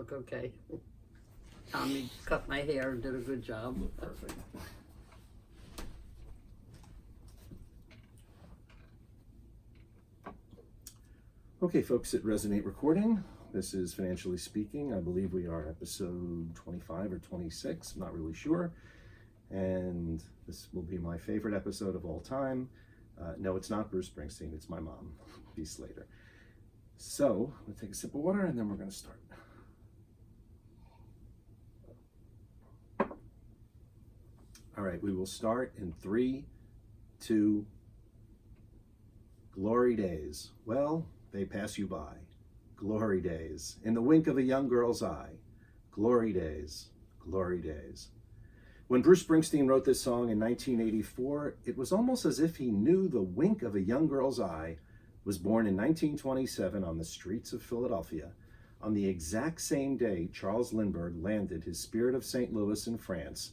look okay. Tommy cut my hair and did a good job. Perfect. Okay, folks at Resonate Recording, this is Financially Speaking. I believe we are episode 25 or 26, I'm not really sure. And this will be my favorite episode of all time. No, it's not Bruce Springsteen, it's my mom, Bea Slater. So, I'm gonna take a sip of water and then we're gonna start. All right, we will start in 3, 2, glory days. Well, they pass you by. Glory days. In the wink of a young girl's eye. Glory days. Glory days. When Bruce Springsteen wrote this song in 1984, it was almost as if he knew the wink of a young girl's eye was born in 1927 on the streets of Philadelphia, on the exact same day Charles Lindbergh landed his Spirit of St. Louis in France,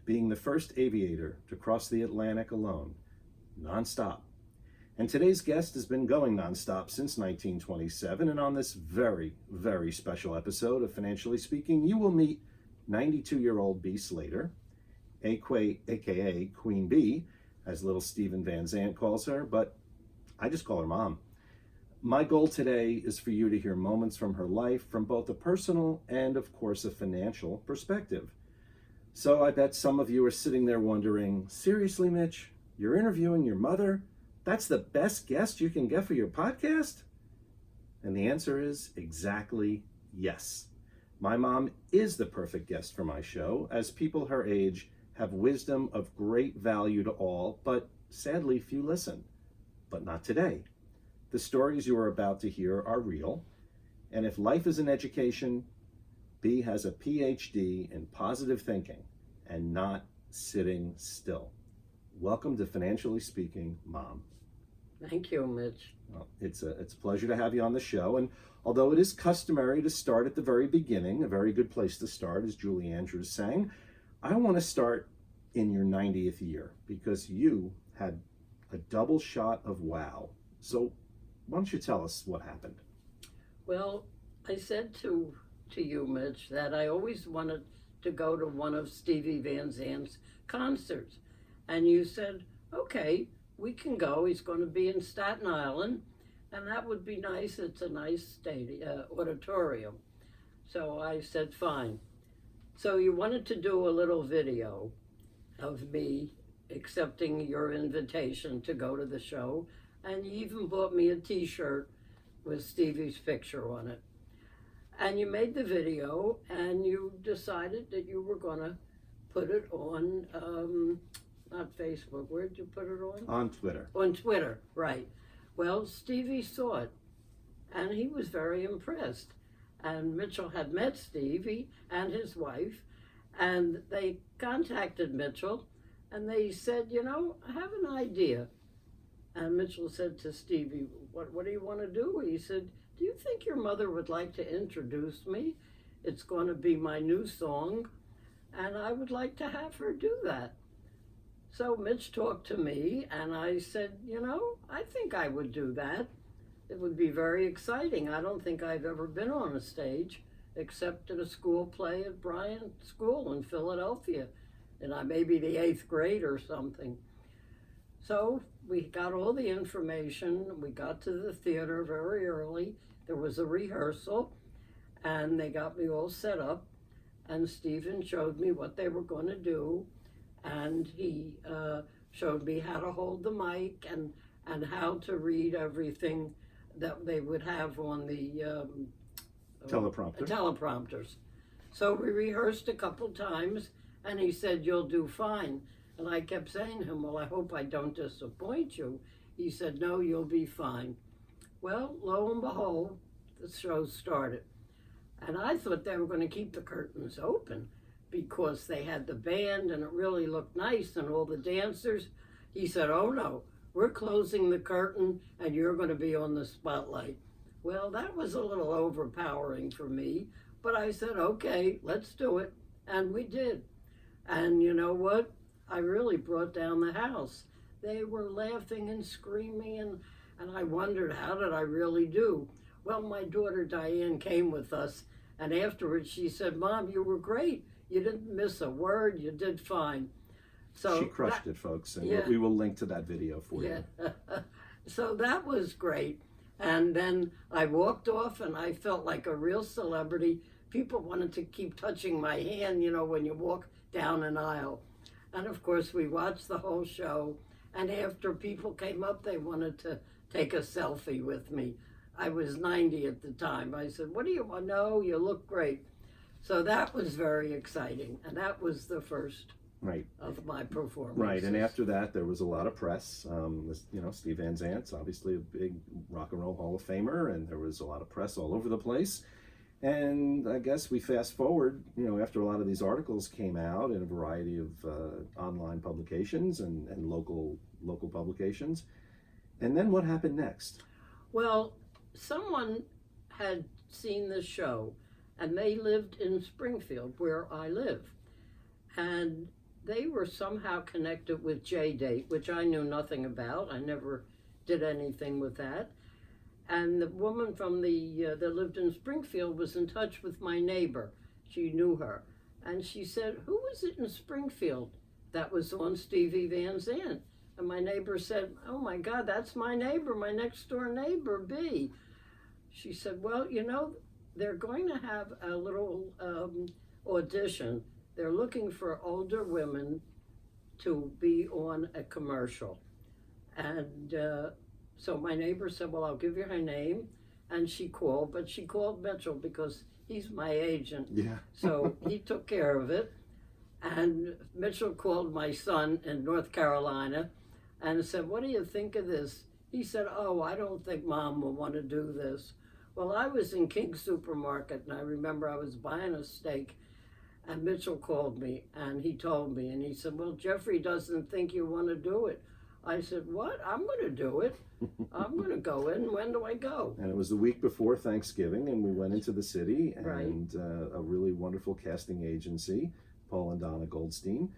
being the first aviator to cross the Atlantic alone, nonstop. And today's guest has been going nonstop since 1927, and on this very, very special episode of Financially Speaking, you will meet 92-year-old Bea Slater, aka Queen Bee, as little Steven Van Zandt calls her, but I just call her Mom. My goal today is for you to hear moments from her life from both a personal and, of course, a financial perspective. So I bet some of you are sitting there wondering, seriously, Mitch, you're interviewing your mother? That's the best guest you can get for your podcast? And the answer is exactly yes. My mom is the perfect guest for my show, as people her age have wisdom of great value to all, but sadly few listen. But not today. The stories you are about to hear are real, and if life is an education, Bea has a PhD in positive thinking and not sitting still. Welcome to Financially Speaking, Mom. Thank you, Mitch. Well, it's a pleasure to have you on the show, and although it is customary to start at the very beginning, a very good place to start, as Julie Andrews sang, I want to start in your 90th year, because you had a double shot of wow. So why don't you tell us what happened? Well, I said to you, Mitch, that I always wanted to go to one of Stevie Van Zandt's concerts. And you said, okay, we can go. He's going to be in Staten Island, and that would be nice. It's a nice stadium, auditorium. So I said, fine. So you wanted to do a little video of me accepting your invitation to go to the show, and you even bought me a t-shirt with Stevie's picture on it. And you made the video, and you decided that you were going to put it on, not Facebook, where'd you put it on? On Twitter. On Twitter, right. Well, Stevie saw it, and he was very impressed. And Mitchell had met Stevie and his wife, and they contacted Mitchell, and they said, you know, I have an idea. And Mitchell said to Stevie, what do you want to do? He said, do you think your mother would like to introduce me? It's going to be my new song, and I would like to have her do that. So Mitch talked to me, and I said, you know, I think I would do that. It would be very exciting. I don't think I've ever been on a stage except at a school play at Bryant School in Philadelphia, and I maybe the 8th grade or something. So we got all the information. We got to the theater very early. There was a rehearsal, and they got me all set up, and Stephen showed me what they were going to do, and he showed me how to hold the mic and how to read everything that they would have on the teleprompters. So we rehearsed a couple times, and he said, you'll do fine. And I kept saying to him, well, I hope I don't disappoint you. He said, no, you'll be fine. Well, lo and behold, the show started. And I thought they were going to keep the curtains open because they had the band and it really looked nice and all the dancers. He said, oh no, we're closing the curtain and you're going to be on the spotlight. Well, that was a little overpowering for me, but I said, okay, let's do it. And we did. And you know what? I really brought down the house. They were laughing and screaming, and I wondered, how did I really do? Well, my daughter Diane came with us, And afterwards she said, Mom, you were great. You didn't miss a word. You did fine. So she crushed it, folks. And yeah. we will link to that video for you. So that was great. And then I walked off and I felt like a real celebrity. People wanted to keep touching my hand, you know, when you walk down an aisle. And of course, we watched the whole show. And after people came up, they wanted to take a selfie with me. I was 90 at the time. I said, what do you want? No, you look great. So that was very exciting. And that was the first of my performances. Right, and after that, there was a lot of press. You know, Steve Van Zandt's obviously a big rock and roll Hall of Famer, and there was a lot of press all over the place. And I guess we fast forward, you know, after a lot of these articles came out in a variety of online publications and local publications. And then what happened next? Well, someone had seen the show, and they lived in Springfield, where I live. And they were somehow connected with Jdate, which I knew nothing about. I never did anything with that. And the woman from that lived in Springfield was in touch with my neighbor. She knew her. And she said, who was it in Springfield that was on Stevie Van Zandt? And my neighbor said, oh my God, that's my neighbor, my next door neighbor, Bea. She said, well, you know, they're going to have a little audition. They're looking for older women to be on a commercial. And so my neighbor said, well, I'll give you her name. And she called, but she called Mitchell because he's my agent. Yeah. So he took care of it. And Mitchell called my son in North Carolina and said, what do you think of this? He said, oh, I don't think Mom will want to do this. Well, I was in King's Supermarket, and I remember I was buying a steak, and Mitchell called me, and he told me, and he said, well, Jeffrey doesn't think you want to do it. I said, what? I'm going to do it. I'm going to go in. When do I go? And it was the week before Thanksgiving, and we went into the city, and a really wonderful casting agency, Paul and Donna Goldstein,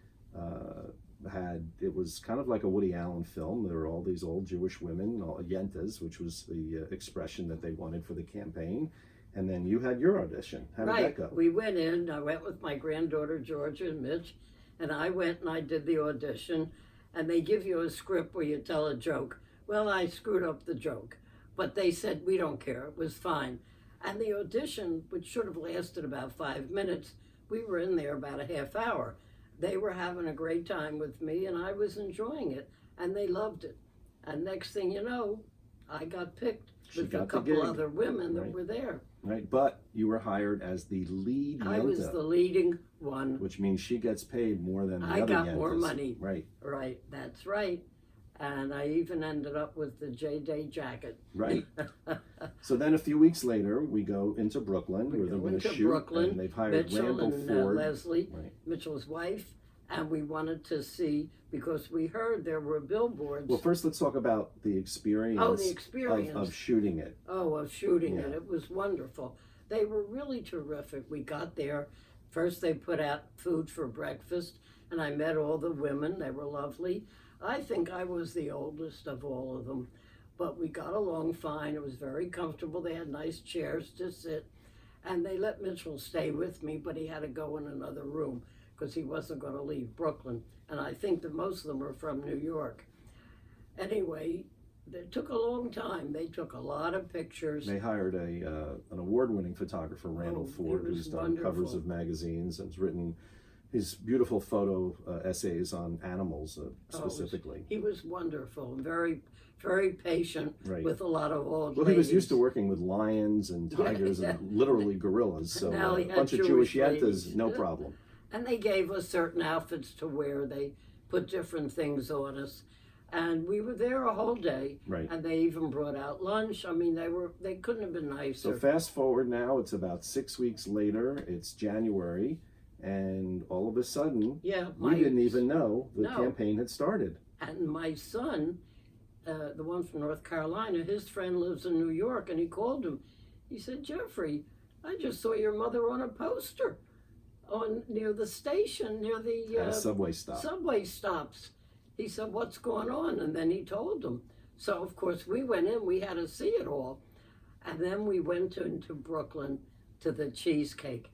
it was kind of like a Woody Allen film. There were all these old Jewish women, yentas, which was the expression that they wanted for the campaign. And then you had your audition. How did that go? We went in. I went with my granddaughter, Georgia, and Mitch, and I went and I did the audition. And they give you a script where you tell a joke. Well, I screwed up the joke, but they said, we don't care. It was fine. And the audition, which should have lasted about 5 minutes, we were in there about a half hour. They were having a great time with me, and I was enjoying it, and they loved it. And next thing you know, I got picked with a couple other women that were there. Right, but you were hired as the lead yenta. I was the leading one. Which means she gets paid more than the other I got yentas. more money. Right. Right, that's right. And I even ended up with the Jdate jacket. Right. So then a few weeks later, we go into Brooklyn, where they're going to shoot. Brooklyn, and they've hired Mitchell Randall and Ford. Leslie, Mitchell's wife, and we wanted to see, because we heard there were billboards. Well, first let's talk about the experience, of shooting it. Oh, of shooting it. It was wonderful. They were really terrific. We got there. First they put out food for breakfast, and I met all the women. They were lovely. I think I was the oldest of all of them, but we got along fine. It was very comfortable. They had nice chairs to sit, and they let Mitchell stay with me, but he had to go in another room because he wasn't going to leave Brooklyn. And I think that most of them were from New York. Anyway, it took a long time. They took a lot of pictures. They hired an award-winning photographer, Randall Ford, who's done covers of magazines and has written his beautiful photo essays on animals specifically. He was wonderful, very, very patient with a lot of old ladies. He was used to working with lions and tigers and literally gorillas, so a bunch of Jewish yentas, no problem. And they gave us certain outfits to wear. They put different things on us. And we were there a whole day, and they even brought out lunch. I mean, they couldn't have been nicer. So fast forward now, it's about 6 weeks later, it's January, and all of a sudden, we didn't even know the campaign had started. And my son, the one from North Carolina, his friend lives in New York, and he called him. He said, Jeffrey, I just saw your mother on a poster near the station, near the subway stop. Subway stops. He said, what's going on? And then he told them. So, of course, we went in. We had to see it all. And then we went into Brooklyn. to the cheesecake.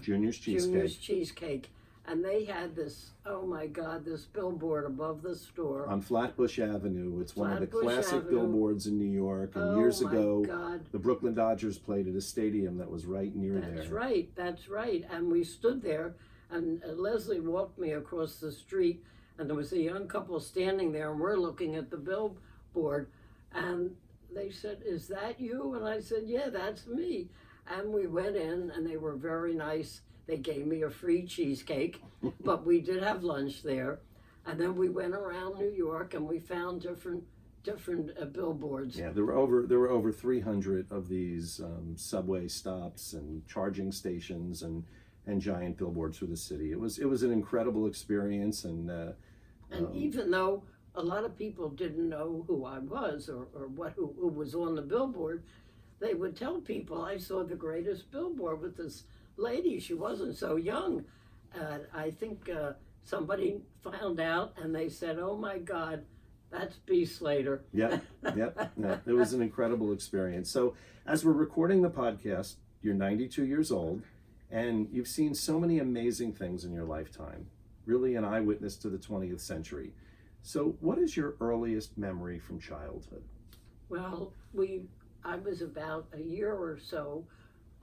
Junior's Cheesecake. Junior's Cheesecake. And they had this, oh my God, this billboard above the store. On Flatbush Avenue. It's one of the Flatbush classic Avenue. billboards in New York. And Oh years my ago, God. the Brooklyn Dodgers played at a stadium that was right near there. That's right, that's right. And we stood there, and Leslie walked me across the street, and there was a young couple standing there, and we're looking at the billboard. And they said, "Is that you?" And I said, "Yeah, that's me." And we went in, and they were very nice. They gave me a free cheesecake, but we did have lunch there. And then we went around New York, and we found different billboards. Yeah, there were over 300 of these subway stops and charging stations and giant billboards through the city. It was an incredible experience, and Even though a lot of people didn't know who I was or who was on the billboard, they would tell people, "I saw the greatest billboard with this lady. She wasn't so young." I think somebody found out, and they said, "Oh my God, that's Bea Slater." yeah, it was an incredible experience. So as we're recording the podcast, you're 92 years old, and you've seen so many amazing things in your lifetime, really an eyewitness to the 20th century. So what is your earliest memory from childhood? Well, I was about a year or so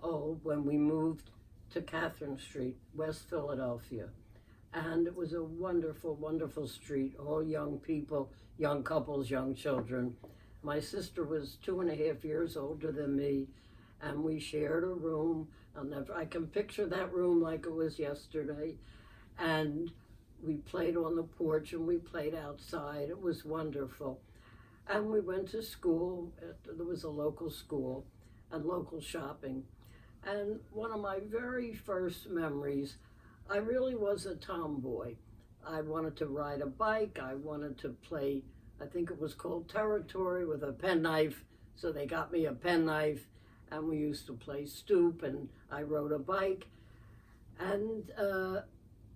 old when we moved to Catherine Street, West Philadelphia. And it was a wonderful, wonderful street, all young people, young couples, young children. My sister was 2.5 years older than me, and we shared a room. I can picture that room like it was yesterday. And we played on the porch and we played outside. It was wonderful. And we went to school. There was a local school and local shopping. And one of my very first memories, I really was a tomboy. I wanted to ride a bike. I wanted to play, I think it was called territory, with a penknife. So they got me a penknife, and we used to play stoop, and I rode a bike. And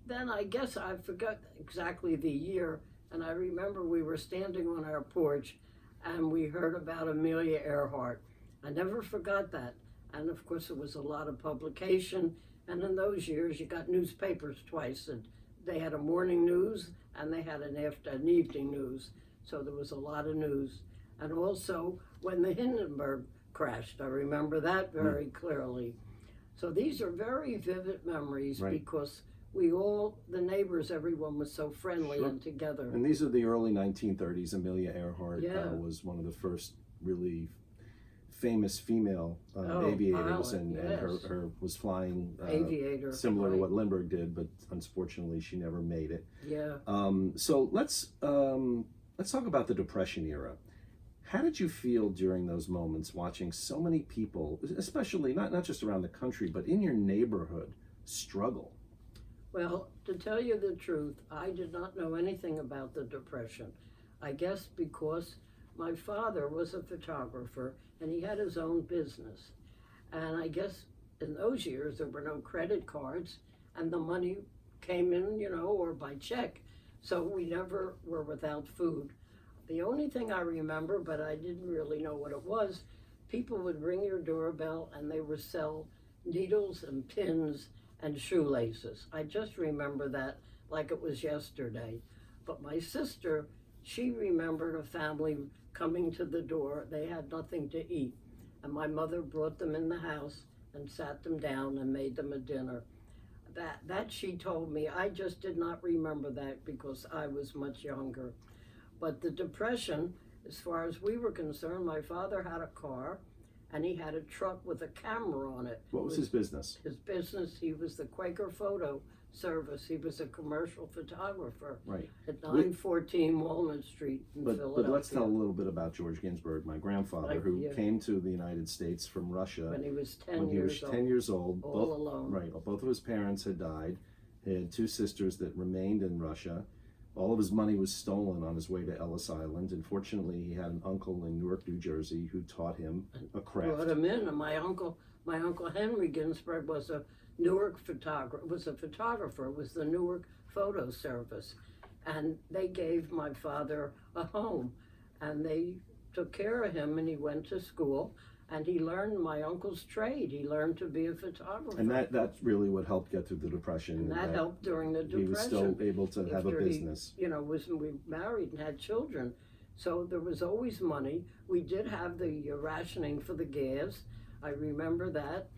then I guess I forgot exactly the year, and I remember we were standing on our porch, and we heard about Amelia Earhart. I never forgot that. And of course, it was a lot of publication. And in those years, you got newspapers twice. And they had a morning news and they had an evening news. So there was a lot of news. And also, when the Hindenburg crashed, I remember that very clearly. So these are very vivid memories, Right. because the neighbors, everyone was so friendly and together. And these are the early 1930s. Amelia Earhart was one of the first really famous female aviators, pilot, and her was flying Aviator. similar to right. what Lindbergh did, but unfortunately she never made it. Yeah. So let's talk about the Depression era. How did you feel during those moments, watching so many people, especially not just around the country, but in your neighborhood, struggle? Well, to tell you the truth, I did not know anything about the Depression. I guess because my father was a photographer and he had his own business. And I guess in those years there were no credit cards and the money came in, or by check. So we never were without food. The only thing I remember, but I didn't really know what it was, people would ring your doorbell and they would sell needles and pins and shoelaces. I just remember that like it was yesterday. But my sister, she remembered a family coming to the door. They had nothing to eat. And my mother brought them in the house and sat them down and made them a dinner. That she told me. I just did not remember that because I was much younger. But the Depression, as far as we were concerned, my father had a car and he had a truck with a camera on it. What was his business? His business, he was the Quaker Photo Service. He was a commercial photographer Right. at 914 Walnut Street in Philadelphia. But let's tell a little bit about George Ginsburg, my grandfather, who came to the United States from Russia when he was 10 when he was 10 years old. all alone. Right. Both of his parents had died. He had two sisters that remained in Russia. All of his money was stolen on his way to Ellis Island. And fortunately, he had an uncle in Newark, New Jersey, who taught him a craft. Brought him in, and my uncle Henry Ginsburg was a Newark photographer. It was the Newark Photo Service, and they gave my father a home, and they took care of him, and he went to school. And he learned my uncle's trade. He learned to be a photographer. And that's really what helped get through the Depression. And that helped during the Depression. He was still able to have a business. He, was we married and had children. So there was always money. We did have the rationing for the gas. I remember that.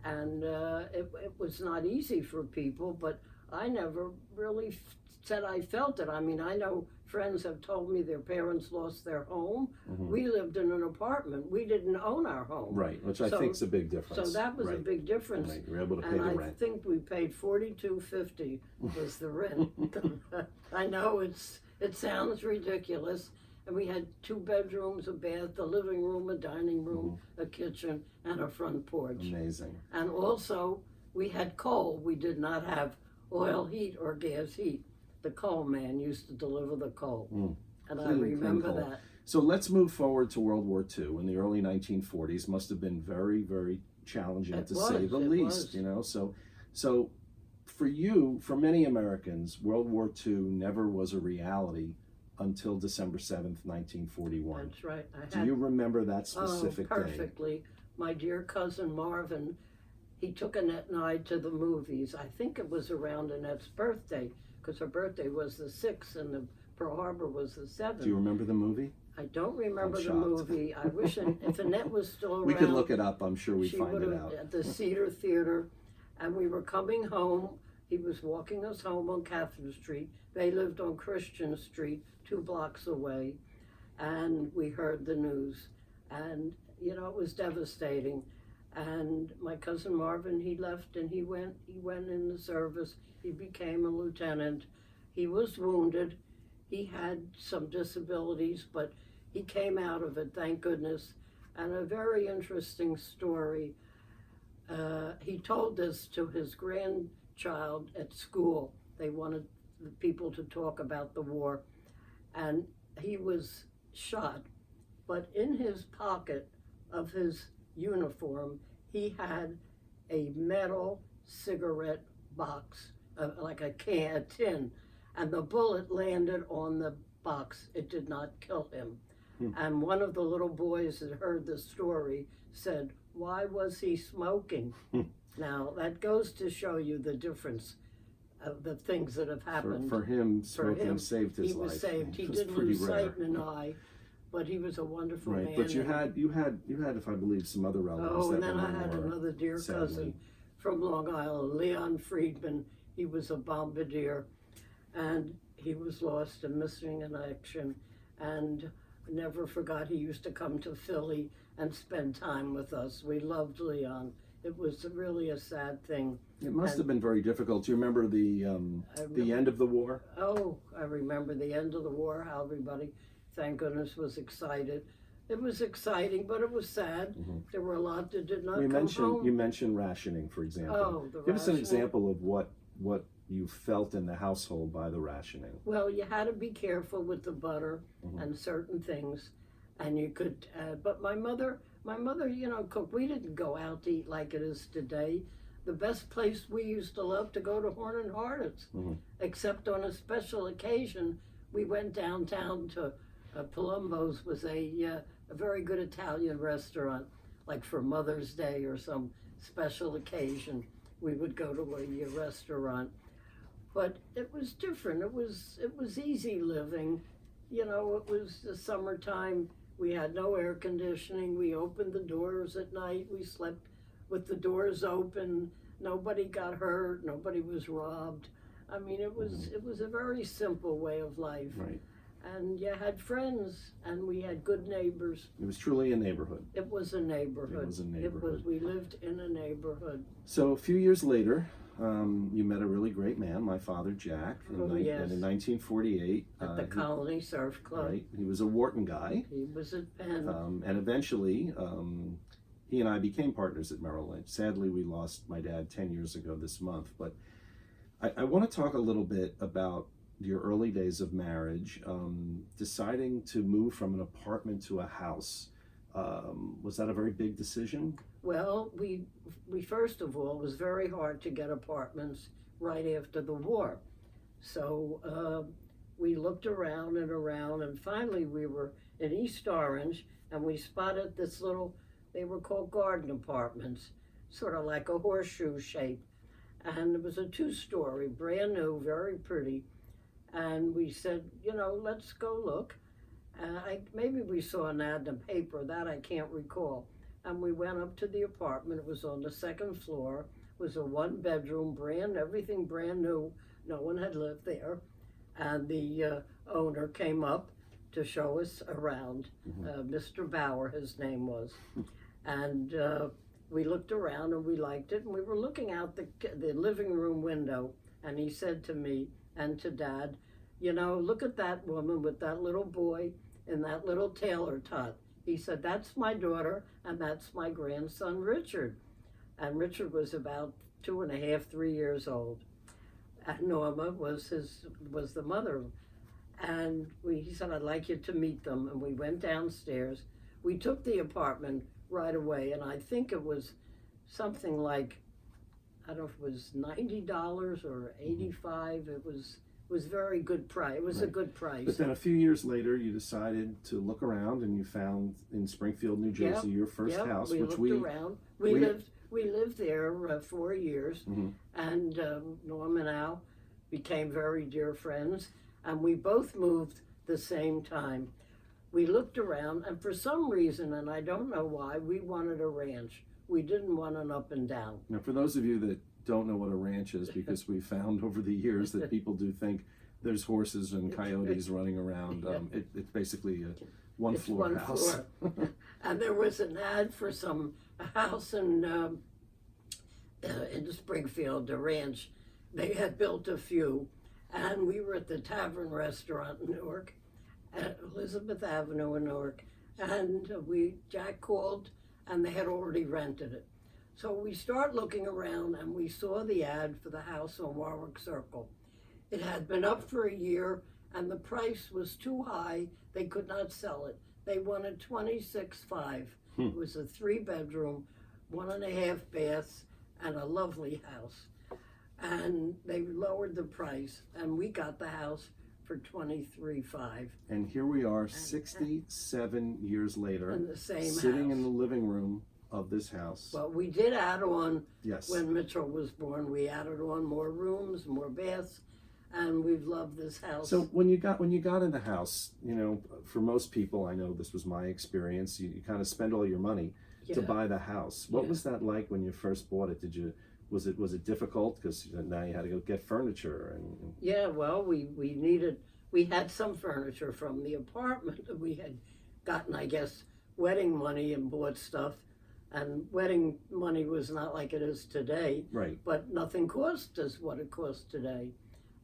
And it was not easy for people, but I never really said I felt it. I mean, I know friends have told me their parents lost their home. Mm-hmm. We lived in an apartment. We didn't own our home. Right, which I think is a big difference. So that was a big difference. Right. You were able to pay the rent. And I think we paid $42.50 was the rent. I know it sounds ridiculous. And we had 2 bedrooms, a bath, a living room, a dining room, a kitchen, and a front porch. Amazing. And also, we had coal. We did not have oil heat or gas heat. The coal man used to deliver the coal. And I remember that. So let's move forward to World War II. In the early 1940s, must have been very, very challenging to say the least. So for you, for many Americans, World War II never was a reality until December 7th, 1941. That's right. Do you remember that specific day? Perfectly. My dear cousin Marvin, he took Annette and I to the movies. I think it was around Annette's birthday, because her birthday was the 6th and the Pearl Harbor was the 7th. Do you remember the movie? I don't remember the movie. I wish if Annette was still around. We could look it up. I'm sure we'd find it out. At the Cedar Theater, and we were coming home. He was walking us home on Catherine Street. They lived on Christian Street, 2 blocks away, and we heard the news. And, it was devastating. And my cousin Marvin, he left and he went in the service. He became a lieutenant. He was wounded. He had some disabilities, but he came out of it, thank goodness. And a very interesting story. He told this to his grandchild at school. They wanted the people to talk about the war. And he was shot, but in his pocket of his uniform, he had a metal cigarette box, like a tin, and the bullet landed on the box. It did not kill him. And one of the little boys that heard the story said, "Why was he smoking?" Now, that goes to show you the difference of the things that have happened. For him, smoking saved his life. He was saved. He didn't lose sight in an eye, but he was a wonderful man. But you had, if I believe, some other relatives. Oh, and then I had another dear cousin from Long Island, Leon Friedman. He was a bombardier, and he was lost and missing in action. And never forgot, he used to come to Philly and spend time with us. We loved Leon. It was really a sad thing. It must have been very difficult. Do you remember the end of the war? Oh, I remember the end of the war, how everybody, thank goodness, was excited. It was exciting, but it was sad. There were a lot that did not come home. You mentioned rationing, for example. Oh, the Give us an rationing. example of what you felt in the household by the rationing. Well, you had to be careful with the butter and certain things, and you could. But my mother, cooked. We didn't go out to eat like it is today. The best place we used to love to go to Horn and Hardt's, except on a special occasion, we went downtown to Palumbo's. Was a very good Italian restaurant, like for Mother's Day or some special occasion. We would go to a restaurant. But it was different. It was easy living. It was the summertime. We had no air conditioning. We opened the doors at night. We slept with the doors open. Nobody got hurt. Nobody was robbed. I mean, it was a very simple way of life. Right. And you had friends, and we had good neighbors. It was truly a neighborhood. It was a neighborhood. We lived in a neighborhood. So a few years later, you met a really great man, my father, Jack, and in 1948. At the Colony Surf Club. Right. He was a Wharton guy. He was at Penn. And eventually, he and I became partners at Merrill Lynch. Sadly, we lost my dad 10 years ago this month. But I want to talk a little bit about your early days of marriage, deciding to move from an apartment to a house. Was that a very big decision? Well, we first of all, it was very hard to get apartments right after the war. So we looked around, and finally we were in East Orange, and we spotted this little, They were called garden apartments, sort of like a horseshoe shape. And it was a 2-story, brand new, very pretty. And we said, let's go look. Maybe we saw an ad in the paper, that I can't recall. And we went up to the apartment. It was on the 2nd floor. It was a 1-bedroom, everything brand new. No one had lived there. And the owner came up to show us around. Mr. Bauer, his name was. And we looked around and we liked it. And we were looking out the living room window. And he said to me and to Dad, look at that woman with that little boy in that little tailor tot. He said, that's my daughter and that's my grandson, Richard. And Richard was about 2.5, 3 years old. And Norma was the mother. And he said, I'd like you to meet them. And we went downstairs. We took the apartment right away. And I think it was something like, I don't know if it was $90 or $85. It was very good price. It was a good price. But then a few years later, you decided to look around, and you found in Springfield, New Jersey, your first house, we which looked around. We lived there 4 years, and Norm and Al became very dear friends, and we both moved the same time. We looked around, and for some reason, and I don't know why, we wanted a ranch. We didn't want an up and down. Now, for those of you that don't know what a ranch is, because we found over the years that people do think there's horses and coyotes running around. It's basically a one-floor house. And there was an ad for a house in Springfield, a ranch. They had built a few, and we were at the Tavern Restaurant in Newark, at Elizabeth Avenue in Newark, and Jack called, and they had already rented it. So we start looking around, and we saw the ad for the house on Warwick Circle. It had been up for a year, and the price was too high. They could not sell it. They wanted $26,500. It was a 3-bedroom, 1.5 baths, and a lovely house. And they lowered the price, and we got the house for $23,500. And here we are, 67 years later, in the same sitting house. in the living room of this house. But we did add on, yes, when Mitchell was born, we added on more rooms, more baths, and we've loved this house. So when you got in the house, for most people, I know this was my experience, you kind of spend all your money to buy the house. What was that like when you first bought it? Was it difficult because now you had to go get furniture and Yeah, well, we had some furniture from the apartment. We had gotten, I guess, wedding money and bought stuff. And wedding money was not like it is today. Right. But nothing cost us what it costs today.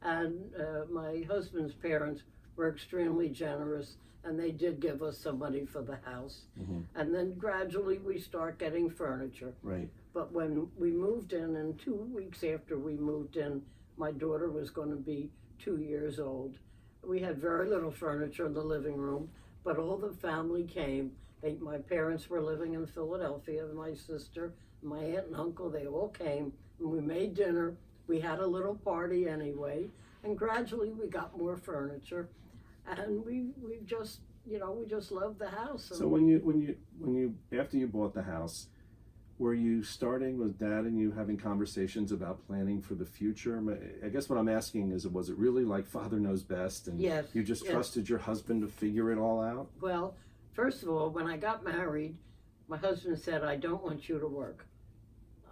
And my husband's parents were extremely generous, and they did give us some money for the house. And then gradually we start getting furniture. Right. But when we moved in, and 2 weeks after we moved in, my daughter was going to be 2 years old. We had very little furniture in the living room, but all the family came. My parents were living in Philadelphia, my sister, my aunt and uncle, they all came, and we made dinner. We had a little party anyway, and gradually we got more furniture, and we just loved the house. So when you after you bought the house, were you starting with Dad and you having conversations about planning for the future? I guess what I'm asking is, was it really like Father knows best, and yes, you just trusted your husband to figure it all out? Well, first of all, when I got married, my husband said, I don't want you to work.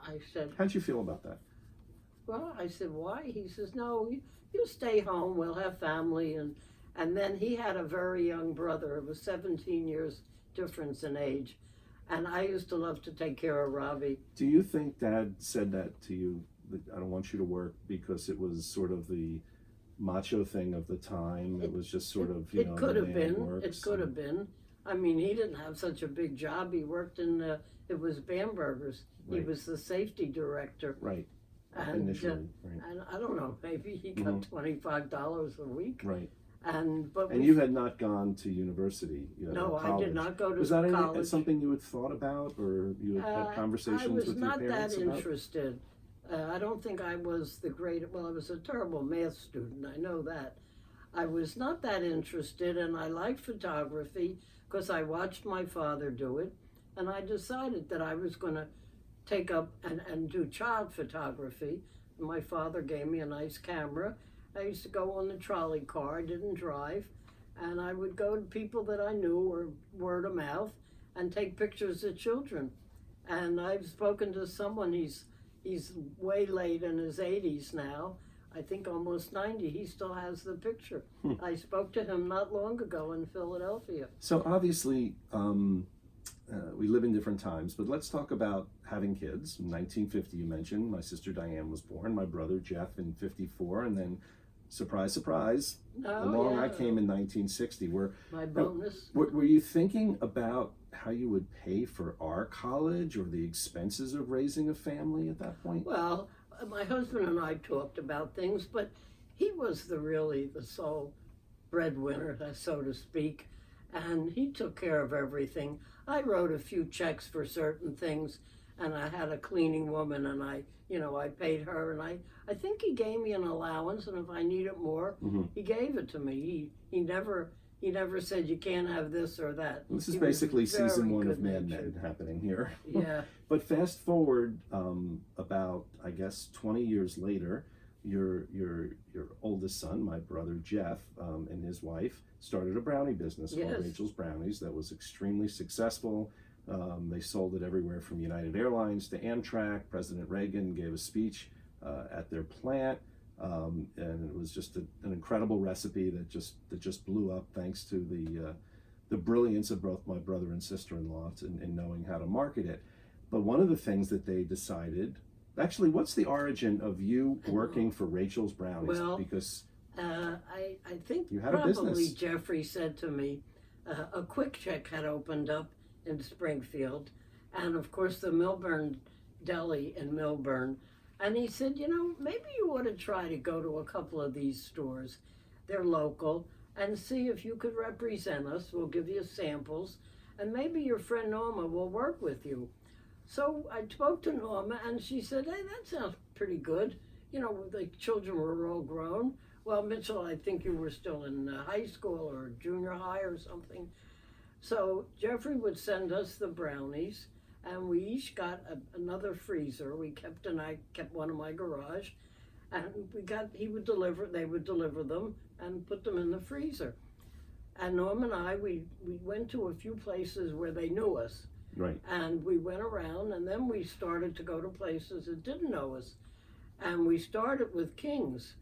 I said, how'd you feel about that? Well, I said, why? He says, no, you stay home, we'll have family. And then he had a very young brother. It was 17 years difference in age. And I used to love to take care of Robbie. Do you think Dad said that to you, that I don't want you to work, because it was sort of the macho thing of the time? It was just sort of, it could have been. It could have been. I mean, he didn't have such a big job. He worked in, it was Bamberger's. Right. He was the safety director. Right. And, initially. Right. And I don't know, maybe he got $25 a week. Right. And you had not gone to university. No, I did not go to college. Was that something you had thought about, or you had conversations with your parents about? I was not that interested. I don't think I was the great. Well, I was a terrible math student. I know that. I was not that interested, and I liked photography because I watched my father do it, and I decided that I was going to take up and do child photography. My father gave me a nice camera. I used to go on the trolley car. I didn't drive, and I would go to people that I knew or word of mouth and take pictures of children. And I've spoken to someone, he's way late in his 80s now, I think almost 90. He still has the picture. I spoke to him not long ago in Philadelphia. So obviously, we live in different times, but let's talk about having kids. In 1950, you mentioned, my sister Diane was born, my brother Jeff in 54, and then, surprise, surprise, along I came in 1960. My bonus. Were you thinking about how you would pay for our college or the expenses of raising a family at that point? Well, my husband and I talked about things, but he was really the sole breadwinner, so to speak, and he took care of everything. I wrote a few checks for certain things, and I had a cleaning woman, and I paid her, and I think he gave me an allowance, and if I needed more, he gave it to me. He never said you can't have this or that. This is basically season 1 of Mad Men happening here. Yeah. But fast forward about, I guess, 20 years later, your oldest son, my brother Jeff, and his wife started a brownie business called Rachel's Brownies that was extremely successful. They sold it everywhere from United Airlines to Amtrak. President Reagan gave a speech at their plant. And it was just an incredible recipe that just blew up thanks to the brilliance of both my brother and sister-in-law in knowing how to market it. But one of the things that they decided, actually, what's the origin of you working for Rachel's Brownies? Well, because I think you had probably a business. Jeffrey said to me, a Quick Check had opened up in Springfield, and of course the Milburn Deli in Milburn. And he said, maybe you ought to try to go to a couple of these stores. They're local, and see if you could represent us. We'll give you samples, and maybe your friend Norma will work with you. So I spoke to Norma, and she said, hey, that sounds pretty good. The children were all grown. Well, Mitchell, I think you were still in high school or junior high or something. So Jeffrey would send us the brownies, and we each got another freezer. I kept one in my garage, and they would deliver them and put them in the freezer. And Norm and I, we went to a few places where they knew us. Right. And we went around, and then we started to go to places that didn't know us. And we started with King's,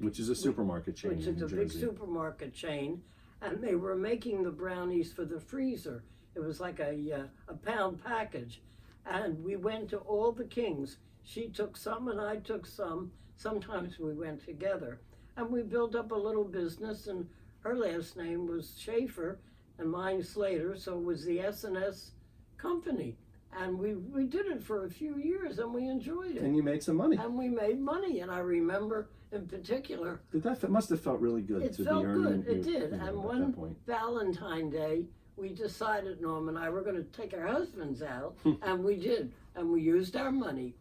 which is a supermarket chain in New Jersey. Which is a big supermarket chain, and they were making the brownies for the freezer. It was like a pound package, and we went to all the Kings. She took some, and I took some. Sometimes we went together, and we built up a little business. And her last name was Schaefer, and mine Slater, so it was the S&S company. And we did it for a few years, and we enjoyed it. And you made some money. And we made money, and I remember in particular. That must have felt really good to be earning. It did. And one Valentine Day, we decided, Norm and I, were going to take our husbands out, and we did. And we used our money.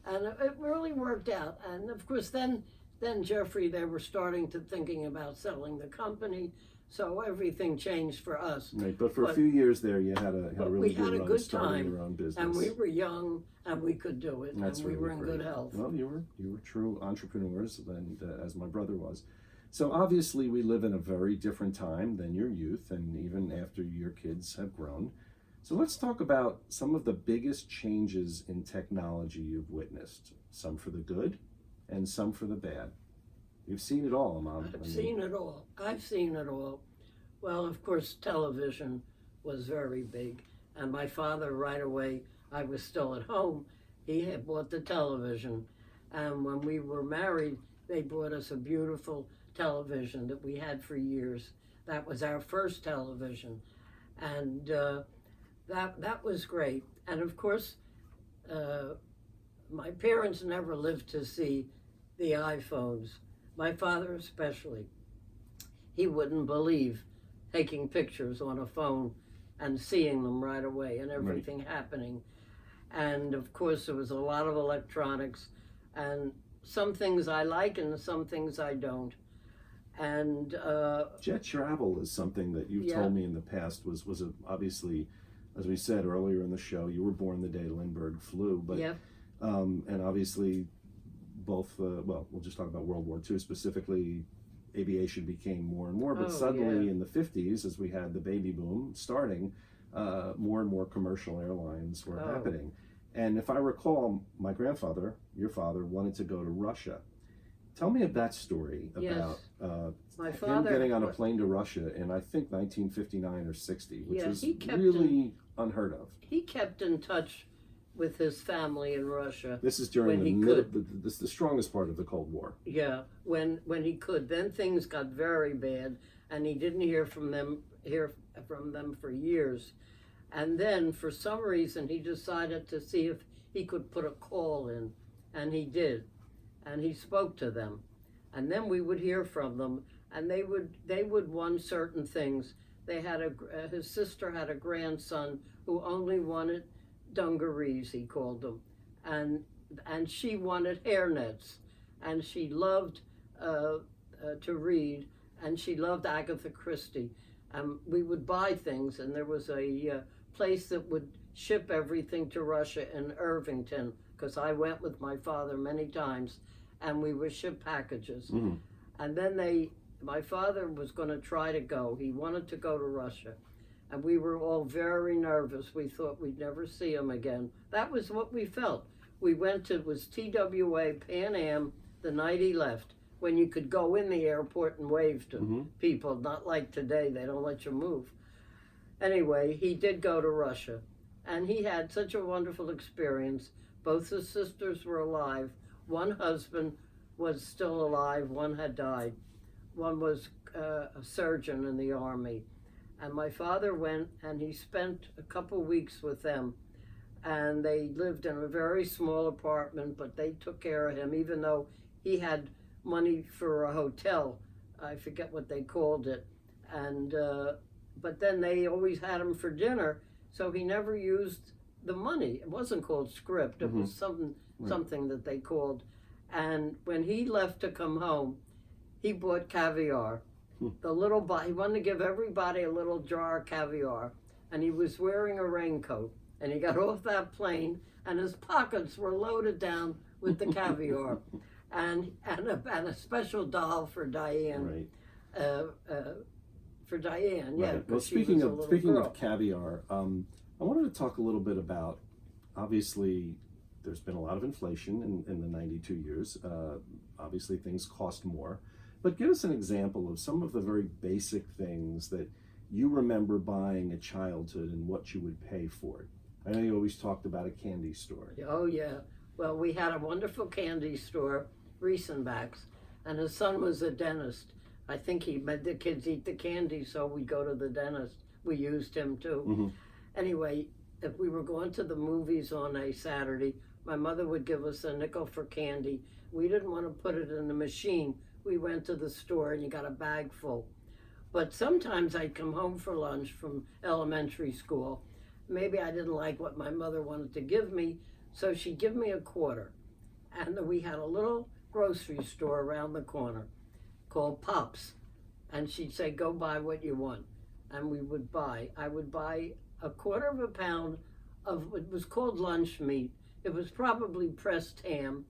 And it really worked out. And of course, then Jeffrey, they were starting to thinking about selling the company. So everything changed for us. Right, but for a few years there, you had a really good run good starting time, your own business. and we were young, and we could do it, That's and we really were in great. good health. Well, you were true entrepreneurs, and as my brother was. So obviously, we live in a very different time than your youth, and even after your kids have grown. So let's talk about some of the biggest changes in technology you've witnessed. Some for the good, and some for the bad. You've seen it all, Mom. I've seen it all. Well, of course, television was very big. And my father, right away, I was still at home, he had bought the television. And when we were married, they bought us a beautiful television that we had for years. That was our first television. And that was great. And of course, my parents never lived to see the iPhones. My father especially. He wouldn't believe taking pictures on a phone and seeing them right away and everything happening. And of course, there was a lot of electronics, and some things I like and some things I don't. And jet travel is something that you've told me in the past was obviously as we said earlier in the show, you were born the day Lindbergh flew, but Yep. and obviously both, well, we'll just talk about World War II specifically. Aviation became more and more, but suddenly in the 50s, as we had the baby boom starting, more and more commercial airlines were happening. And if I recall, my grandfather, your father, wanted to go to Russia. Tell me of that story about My him father getting on a plane to Russia in, I think, 1959 or 60, which was he kept really unheard of. He kept in touch with his family in Russia. This is during when the he middle, could. the strongest part of the Cold War. Yeah, when he could. Then things got very bad, and he didn't hear from them for years. And then, for some reason, he decided to see if he could put a call in, and he did, and he spoke to them, and then we would hear from them, and they would want certain things. They had his sister had a grandson who only wanted dungarees, he called them, and she wanted hairnets, and she loved to read, and she loved Agatha Christie. We would buy things, and there was a place that would ship everything to Russia in Irvington, because I went with my father many times, and we would ship packages. Mm-hmm. And then my father was going to try to go. He wanted to go to Russia. And we were all very nervous. We thought we'd never see him again. That was what we felt. We went to, it was TWA Pan Am the night he left, when you could go in the airport and wave to people, not like today, they don't let you move. Anyway, he did go to Russia, and he had such a wonderful experience. Both his sisters were alive. One husband was still alive, one had died. One was a surgeon in the army. And my father went, and he spent a couple weeks with them. And they lived in a very small apartment, but they took care of him, even though he had money for a hotel. I forget what they called it. And but then they always had him for dinner, so he never used the money. It wasn't called script. It was something that they called. And when he left to come home, he bought caviar. The little he wanted to give everybody a little jar of caviar, and he was wearing a raincoat. And he got off that plane, and his pockets were loaded down with the caviar, and a special doll for Diane. Right. For Diane, yeah. Right. Well, speaking of caviar, I wanted to talk a little bit about. Obviously, there's been a lot of inflation in the 92 years. Obviously, things cost more. But give us an example of some of the very basic things that you remember buying at childhood and what you would pay for it. I know you always talked about a candy store. Oh, yeah. Well, we had a wonderful candy store, Riesenbach's, and his son was a dentist. I think he made the kids eat the candy, so we'd go to the dentist. We used him, too. Anyway, if we were going to the movies on a Saturday, my mother would give us a nickel for candy. We didn't want to put it in the machine. We went to the store, and you got a bag full. But sometimes I'd come home for lunch from elementary school. Maybe I didn't like what my mother wanted to give me, so she'd give me a quarter. And we had a little grocery store around the corner called Pops. And she'd say, go buy what you want. And we would buy. I would buy a quarter of a pound of what was called lunch meat. It was probably pressed ham,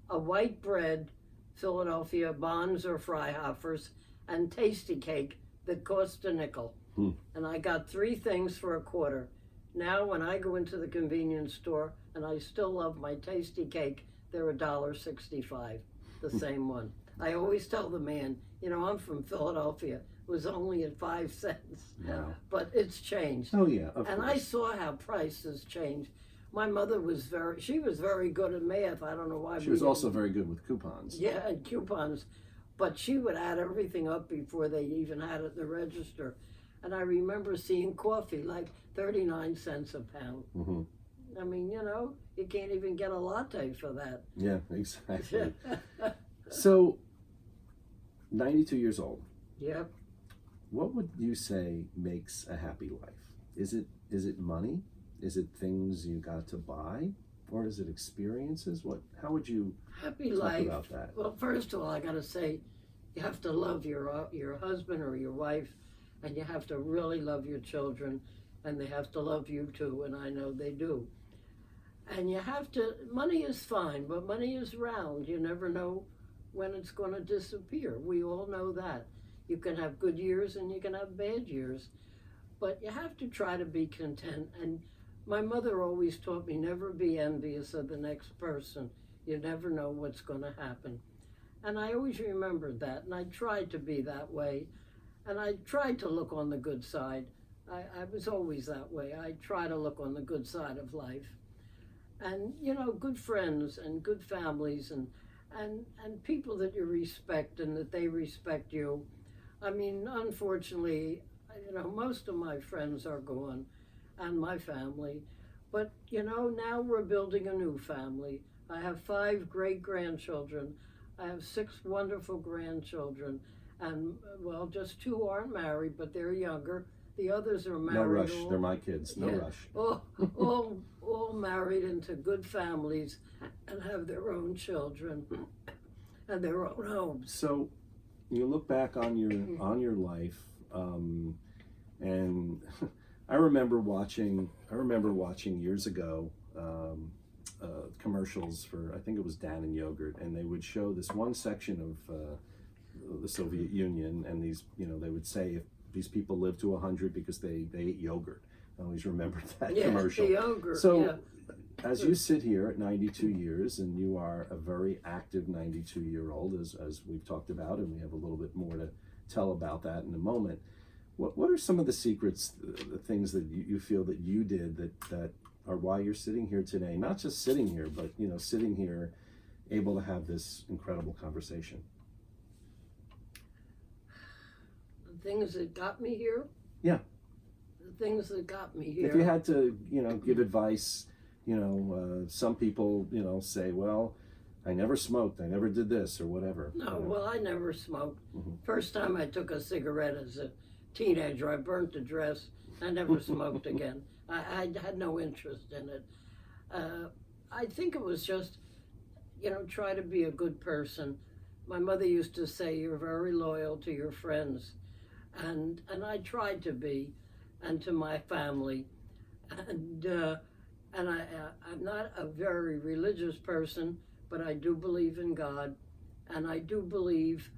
a white bread, Philadelphia Bonds or Freihoffers, and tasty cake that cost a nickel. And I got 3 things for a quarter. Now, when I go into the convenience store, and I still love my tasty cake, they're $1.65, the same one. I always tell the man, you know, I'm from Philadelphia. It was only at 5 cents. Wow. But it's changed. Oh, yeah, of and course. I saw how prices changed. My mother was very good at math. I don't know why. She was also very good with coupons. Yeah, and coupons. But she would add everything up before they even had it in the register. And I remember seeing coffee like 39 cents a pound. I mean, you know, you can't even get a latte for that. Yeah, exactly. So, 92 years old. Yep. What would you say makes a happy life? Is it money? Is it things you got to buy? Or is it experiences? How would you happy talk life about that? Well, first of all, I got to say, you have to love your husband or your wife, and you have to really love your children. and they have to love you too, and I know they do. And you have to, money is fine, but money is round. You never know when it's going to disappear. We all know that. You can have good years and you can have bad years, but you have to try to be content. And my mother always taught me never be envious of the next person. You never know what's going to happen. And I always remembered that, and I tried to be that way. And I tried to look on the good side. I was always that way. I try to look on the good side of life. And, you know, good friends and good families and people that you respect and that they respect you. I mean, unfortunately, you know, most of my friends are gone and my family. But, you know, now we're building a new family. I have 5 great-grandchildren. I have 6 wonderful grandchildren. And, well, just 2 aren't married, but they're younger. The others are married. No rush. They're my kids. No rush. All married into good families and have their own children and their own homes. So, you look back on your life, and I remember watching years ago commercials for, I think it was Dan and Yogurt, and they would show this one section of the Soviet Union, and these, you know, they would say if these people lived to 100 because they ate yogurt. I always remembered that commercial. The yogurt. So, as you sit here at 92 years, and you are a very active 92-year-old, as we've talked about, and we have a little bit more to tell about that in a moment. What are some of the secrets, the things that you feel that you did that are why you're sitting here today? Not just sitting here, but, you know, sitting here able to have this incredible conversation. The things that got me here? Yeah. The things that got me here. If you had to, you know, give advice, you know, some people, you know, say, well, I never smoked, I never did this or whatever. No, well, I never smoked. First time I took a cigarette as a teenager, I burnt the dress. I never smoked again. I had no interest in it. I think it was just, you know, try to be a good person. My mother used to say, you're very loyal to your friends. And I tried to be, and to my family. And I'm not a very religious person, but I do believe in God. And I do believe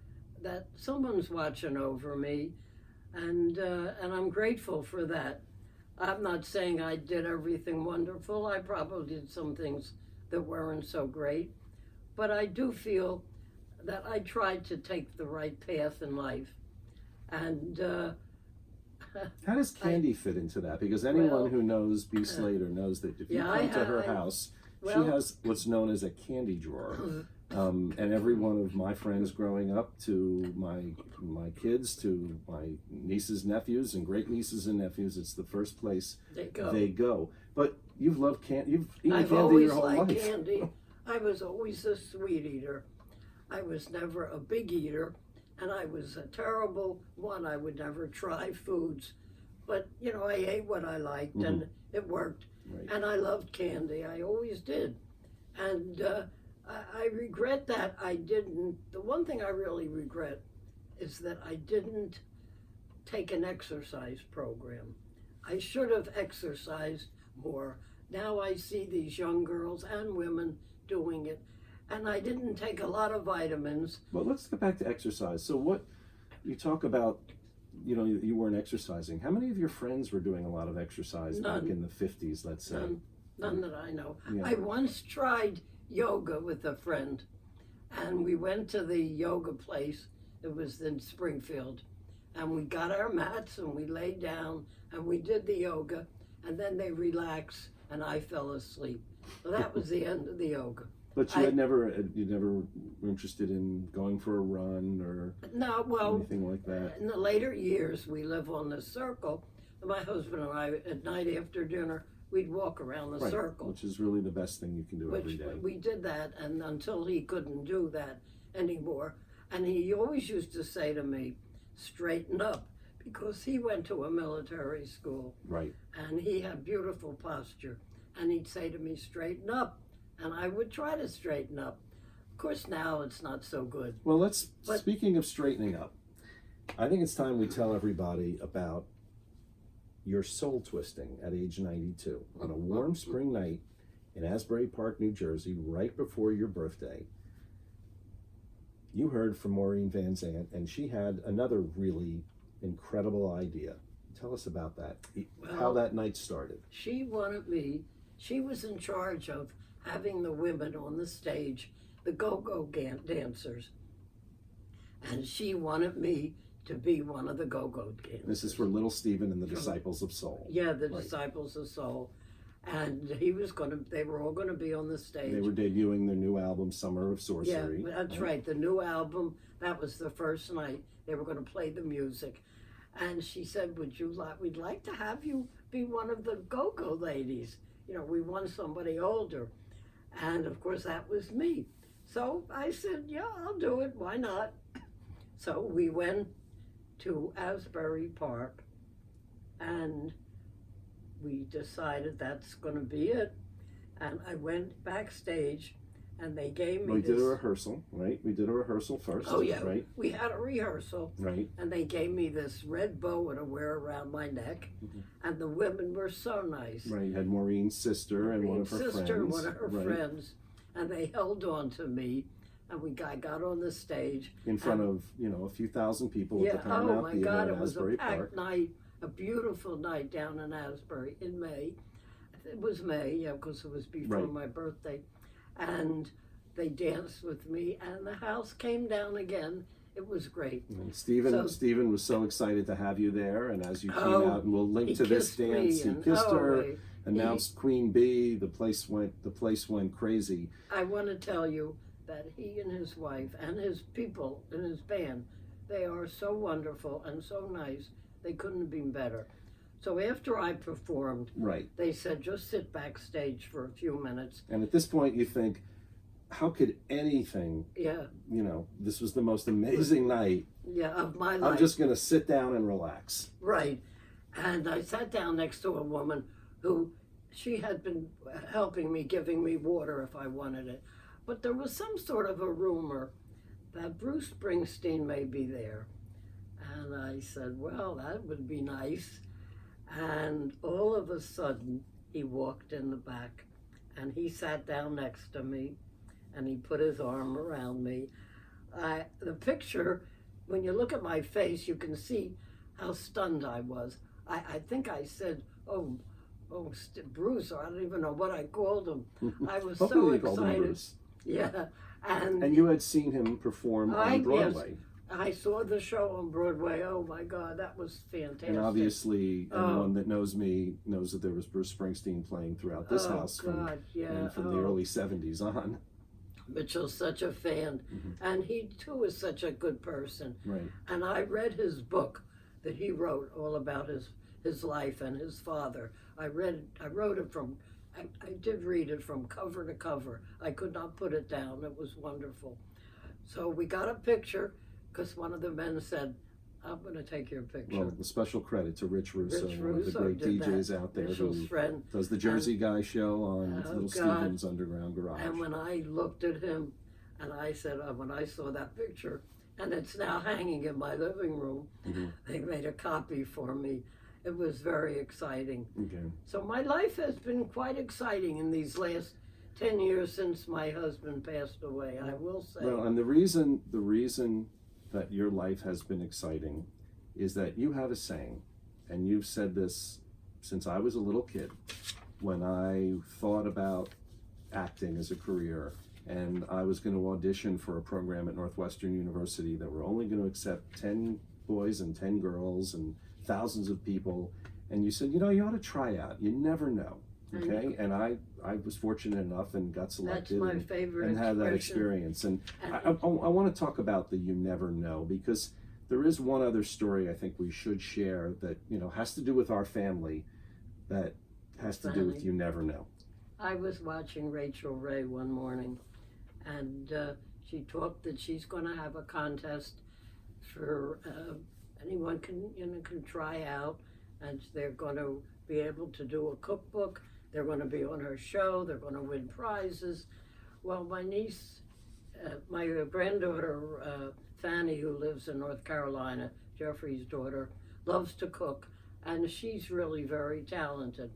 that someone's watching over me. And I'm grateful for that. I'm not saying I did everything wonderful. I probably did some things that weren't so great. But I do feel that I tried to take the right path in life. And how does candy fit into that? Because anyone who knows Bea Slater knows that if you come to her house, she has what's known as a candy drawer. And every one of my friends growing up, to my kids, to my nieces, nephews, and great nieces and nephews, it's the first place they go. But you've loved candy. You've eaten candy your whole life. I've always liked candy. I was always a sweet eater. I was never a big eater. And I was a terrible one. I would never try foods. But, you know, I ate what I liked, and it worked. Right. And I loved candy. I always did. And I regret that I didn't. The one thing I really regret is that I didn't take an exercise program. I should have exercised more. Now I see these young girls and women doing it. And I didn't take a lot of vitamins. Well, let's get back to exercise. So what you talk about, you know, you weren't exercising. How many of your friends were doing a lot of exercise back in the 50s, let's say? None that I know. Yeah. I once tried yoga with a friend, and we went to the yoga place. It was in Springfield. And we got our mats, and we laid down, and we did the yoga, and then they relaxed, and I fell asleep. So that was the end of the yoga. But you never were interested in going for a run or anything like that? In the later years, we live on the circle. My husband and I, at night after dinner, we'd walk around the circle. Which is really the best thing you can do every day. We did that, and until he couldn't do that anymore. And he always used to say to me, straighten up, because he went to a military school. Right. And he had beautiful posture. And he'd say to me, straighten up. And I would try to straighten up. Of course, now it's not so good. Well, speaking of straightening up, I think it's time we tell everybody about you're soul twisting at age 92 on a warm spring night in Asbury Park, New Jersey, right before your birthday. You heard from Maureen Van Zandt, and she had another really incredible idea. Tell us about that, how that night started. She wanted me, she was in charge of having the women on the stage, the go-go dancers. And she wanted me to be one of the go-go dancers. This is for Little Stephen and the Disciples of Soul. Yeah, the Disciples of Soul. And they were all gonna be on the stage. They were debuting their new album, Summer of Sorcery. Yeah, that's right. The new album, that was the first night. They were gonna play the music. And she said, we'd like to have you be one of the go-go ladies. You know, we want somebody older. And of course that was me. So I said, yeah, I'll do it, why not? So we went to Asbury Park and we decided that's gonna be it. And I went backstage and they gave me We did a rehearsal, right? We did a rehearsal first. Oh yeah, right? We had a rehearsal. Right. And they gave me this red bow to wear around my neck. And the women were so nice. Right, you had Maureen's sister and one of her friends. One of her friends. And they held on to me. And I got on the stage. In front of, a few thousand people at the Paramount oh my Theater God, in it was a Asbury packed Park. night, a beautiful night down in Asbury in May. It was May, yeah, because it was before my birthday. And they danced with me, and the house came down again. It was great. And Stephen was so excited to have you there, and as you came out, and we'll link to this dance. He kissed her, announced Queen Bee. The place went crazy. I want to tell you that he and his wife and his people in his band, they are so wonderful and so nice. They couldn't have been better. So after I performed, they said, just sit backstage for a few minutes. And at this point, you think, how could anything, this was the most amazing night. Yeah, of my life. I'm just going to sit down and relax. Right. And I sat down next to a woman who, she had been helping me, giving me water if I wanted it. But there was some sort of a rumor that Bruce Springsteen may be there. And I said, well, that would be nice. And all of a sudden, he walked in the back and he sat down next to me and he put his arm around me. The picture, when you look at my face, you can see how stunned I was. I think I said, Bruce, or I don't even know what I called him. I was so excited. Yeah. And you had seen him perform on Broadway. Yes. I saw the show on Broadway. Oh my God, that was fantastic. And obviously, anyone that knows me knows that there was Bruce Springsteen playing throughout this house from the early 70s on. Mitchell's such a fan, and he too is such a good person. Right. And I read his book that he wrote all about his life and his father. I did read it from cover to cover. I could not put it down. It was wonderful. So we got a picture because one of the men said, I'm going to take your picture. Well, the special credit to Rich Russo, one of the great DJs out there who does the Jersey Guy show on Little Stephen's Underground Garage. And when I looked at him, and I said, when I saw that picture, and it's now hanging in my living room, they made a copy for me. It was very exciting. Okay. So my life has been quite exciting in these last 10 years since my husband passed away, I will say. Well, and the reason that your life has been exciting is that you have a saying, and you've said this since I was a little kid, when I thought about acting as a career, and I was going to audition for a program at Northwestern University that were only going to accept 10 boys and 10 girls and thousands of people, and you said, you ought to try out. You never know. Okay, and I was fortunate enough and got selected. That's my favorite and had that experience. And I want to talk about the you never know, because there is one other story I think we should share that has to do with our family, that has to do with you never know. I was watching Rachel Ray one morning, and she talked that she's going to have a contest for anyone can try out, and they're going to be able to do a cookbook. They're going to be on her show. They're going to win prizes. Well, my niece, my granddaughter, Fanny, who lives in North Carolina, Jeffrey's daughter, loves to cook. and she's really very talented.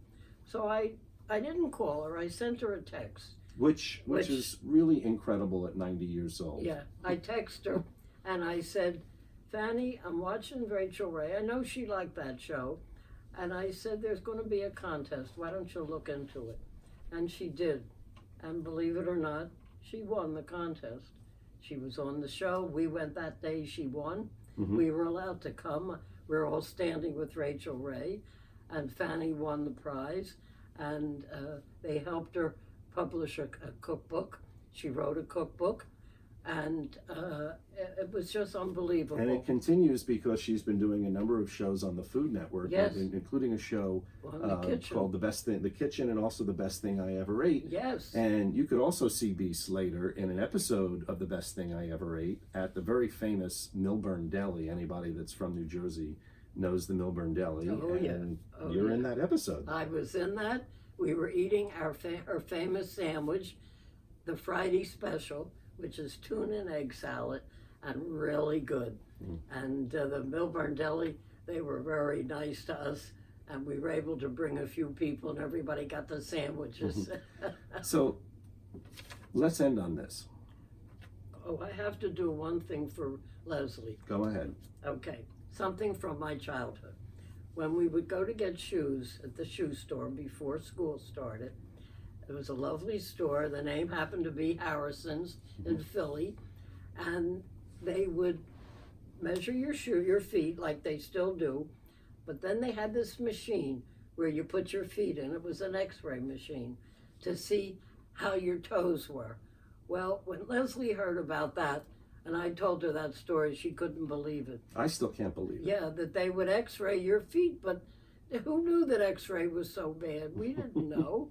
So I didn't call her. I sent her a text. Which is really incredible at 90 years old. Yeah, I texted her and I said, Fanny, I'm watching Rachel Ray. I know she liked that show. And I said, there's going to be a contest. Why don't you look into it? And she did. And believe it or not, she won the contest. She was on the show. We went that day. She won. Mm-hmm. We were allowed to come. We were all standing with Rachel Ray. And Fanny won the prize. And they helped her publish a cookbook. She wrote a cookbook. And it was just unbelievable. And it continues because she's been doing a number of shows on the Food Network, yes, including a show called The Kitchen, and also The Best Thing I Ever Ate. Yes. And you could also see Bea Slater in an episode of The Best Thing I Ever Ate at the very famous Milburn Deli. Anybody that's from New Jersey knows the Milburn Deli. Oh, and yeah. you're in that episode. I was in that. We were eating our famous sandwich, the Friday special, which is tuna and egg salad, and really good. And the Milburn Deli, they were very nice to us, and we were able to bring a few people, and everybody got the sandwiches. So let's end on this. Oh, I have to do one thing for Leslie. Go ahead. Okay, something from my childhood. When we would go to get shoes at the shoe store before school started, it was a lovely store. The name happened to be Harrison's in Philly. And they would measure your feet like they still do. But then they had this machine where you put your feet in. It was an x-ray machine to see how your toes were. Well, when Leslie heard about that, and I told her that story, she couldn't believe it. I still can't believe it. Yeah, that they would x-ray your feet, but who knew that x-ray was so bad? We didn't know.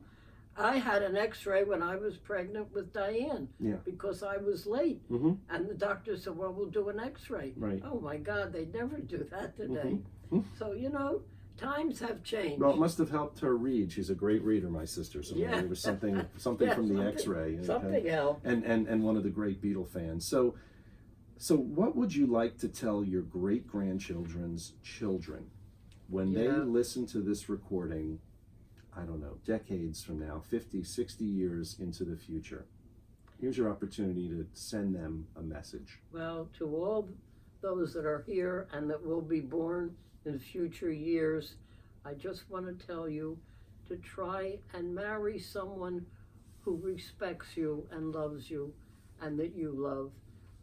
I had an x-ray when I was pregnant with Diane because I was late. Mm-hmm. And the doctor said, well, we'll do an x-ray. Right. Oh my God, they'd never do that today. Mm-hmm. So, times have changed. Well, it must have helped her read. She's a great reader, my sister. So yeah. there was something yeah, from the x-ray. Something helped. And one of the great Beatle fans. So what would you like to tell your great-grandchildren's children when they listen to this recording, I don't know, decades from now, 50, 60 years into the future? Here's your opportunity to send them a message. Well, to all those that are here and that will be born in future years, I just want to tell you to try and marry someone who respects you and loves you and that you love,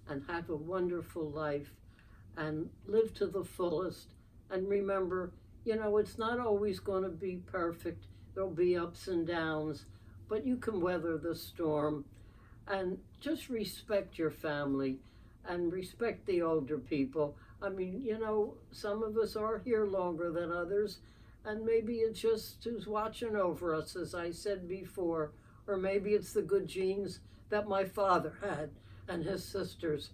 and have a wonderful life and live to the fullest. And remember, it's not always going to be perfect. There'll be ups and downs, but you can weather the storm. And just respect your family and respect the older people. I mean, some of us are here longer than others, and maybe it's just who's watching over us, as I said before, or maybe it's the good genes that my father had and his sisters.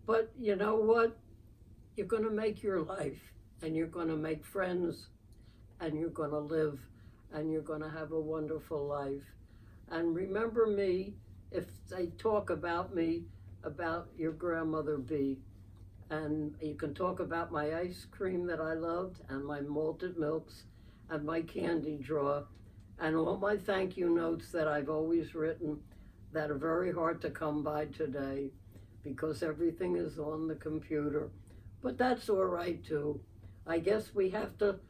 But you know what? You're going to make your life, and you're going to make friends, and you're going to live, and you're going to have a wonderful life. And remember me, if they talk about me, about your grandmother Bea. And you can talk about my ice cream that I loved, and my malted milks, and my candy drawer, and all my thank you notes that I've always written that are very hard to come by today because everything is on the computer. But that's all right too. I guess we have to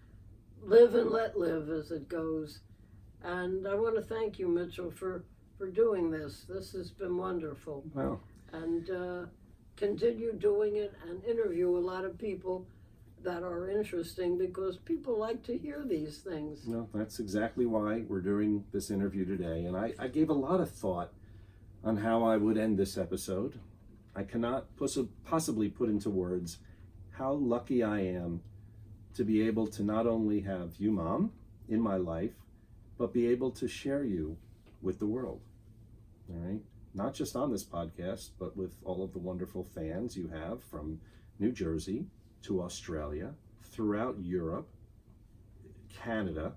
live and let live as it goes. And I want to thank you, Mitchell, for doing this. This has been wonderful. Wow. And continue doing it and interview a lot of people that are interesting, because people like to hear these things. Well, that's exactly why we're doing this interview today. And I gave a lot of thought on how I would end this episode. I cannot possibly put into words how lucky I am to be able to not only have you, Mom, in my life, but be able to share you with the world. All right? Not just on this podcast, but with all of the wonderful fans you have from New Jersey to Australia, throughout Europe, Canada.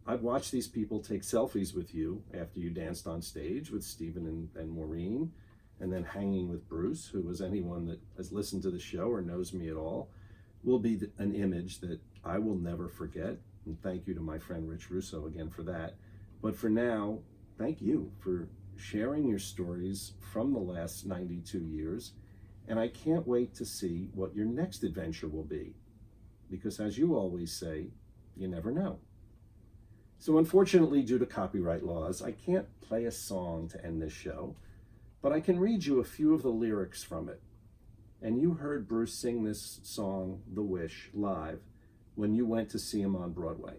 I've watched these people take selfies with you after you danced on stage with Stephen and Maureen, and then hanging with Bruce, who, was anyone that has listened to the show or knows me at all, will be an image that I will never forget. And thank you to my friend Rich Russo again for that. But for now, thank you for sharing your stories from the last 92 years. And I can't wait to see what your next adventure will be. Because as you always say, you never know. So unfortunately, due to copyright laws, I can't play a song to end this show, but I can read you a few of the lyrics from it. And you heard Bruce sing this song, The Wish, live when you went to see him on Broadway.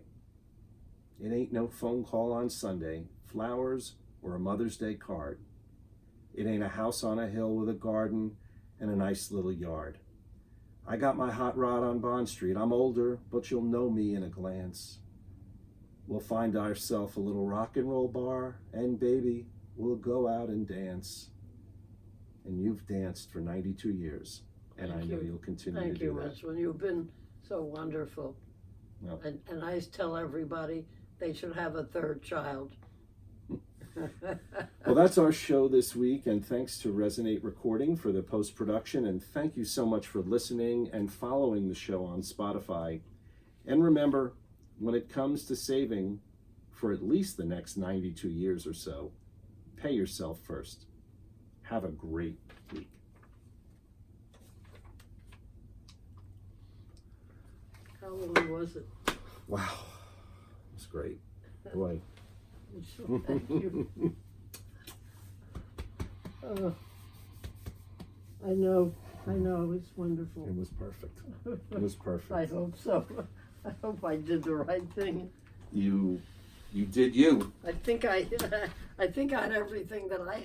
It ain't no phone call on Sunday, flowers, or a Mother's Day card. It ain't a house on a hill with a garden and a nice little yard. I got my hot rod on Bond Street. I'm older, but you'll know me in a glance. We'll find ourselves a little rock and roll bar, and baby, we'll go out and dance. And you've danced for 92 years, and I know you'll continue to do that. Thank you, Mitch. You've been so wonderful. Well, And I tell everybody they should have a third child. well, that's our show this week, and thanks to Resonate Recording for the post-production, and thank you so much for listening and following the show on Spotify. And remember, when it comes to saving for at least the next 92 years or so, pay yourself first. Have a great week. How long was it? Wow, it was great. Boy. Thank you. I know, it was wonderful. It was perfect. It was perfect. I hope so. I hope I did the right thing. You did you. I think I had everything that I